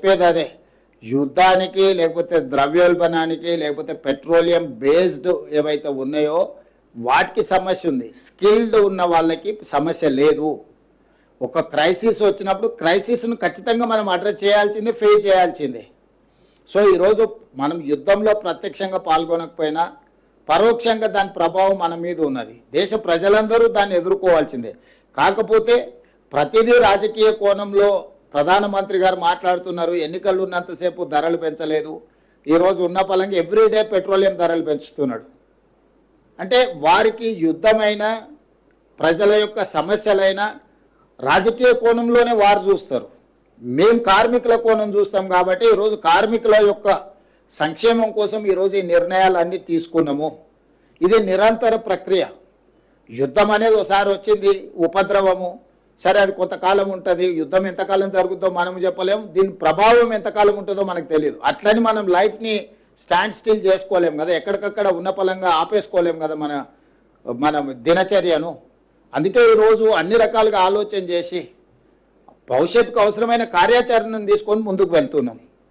చెప్పేది అదే, యుద్ధానికి లేకపోతే ద్రవ్యోల్బణానికి లేకపోతే పెట్రోలియం బేస్డ్ ఏవైతే ఉన్నాయో వాటికి సమస్య ఉంది, స్కిల్డ్ ఉన్న వాళ్ళకి సమస్య లేదు. ఒక క్రైసిస్ వచ్చినప్పుడు క్రైసిస్ను ఖచ్చితంగా మనం అడ్రస్ చేయాల్సిందే, ఫేస్ చేయాల్సిందే. సో ఈరోజు మనం యుద్ధంలో ప్రత్యక్షంగా పాల్గొనకపోయినా పరోక్షంగా దాని ప్రభావం మన మీద ఉన్నది. దేశ ప్రజలందరూ దాన్ని ఎదుర్కోవాల్సిందే. కాకపోతే ప్రతిదీ రాజకీయ కోణంలో ప్రధానమంత్రి గారు మాట్లాడుతున్నారు, ఎన్నికలు ఉన్నంతసేపు ధరలు పెంచలేదు, ఈరోజు ఉన్న పలంగా ఎవ్రీడే పెట్రోలియం ధరలు పెంచుతున్నాడు. అంటే వారికి యుద్ధమైన ప్రజల యొక్క సమస్యలైనా రాజకీయ కోణంలోనే వారు చూస్తారు. మేము కార్మికుల కోణం చూస్తాం కాబట్టి ఈరోజు కార్మికుల యొక్క సంక్షేమం కోసం ఈరోజు ఈ నిర్ణయాలన్నీ తీసుకున్నాము. ఇది నిరంతర ప్రక్రియ. యుద్ధం అనేది ఒకసారి వచ్చింది, ఉపద్రవము, సరే అది కొంతకాలం ఉంటుంది. యుద్ధం ఎంతకాలం జరుగుతుందో మనం చెప్పలేము, దీని ప్రభావం ఎంతకాలం ఉంటుందో మనకు తెలియదు. అట్లని మనం లైఫ్ని స్టాండ్ స్టిల్ చేసుకోలేము కదా, ఎక్కడికక్కడ ఉన్న పలంగా ఆపేసుకోలేము కదా మన దినచర్యను. అందుకే ఈరోజు అన్ని రకాలుగా ఆలోచన చేసి భవిష్యత్తుకు అవసరమైన కార్యాచరణను తీసుకొని ముందుకు వెళ్తున్నాం.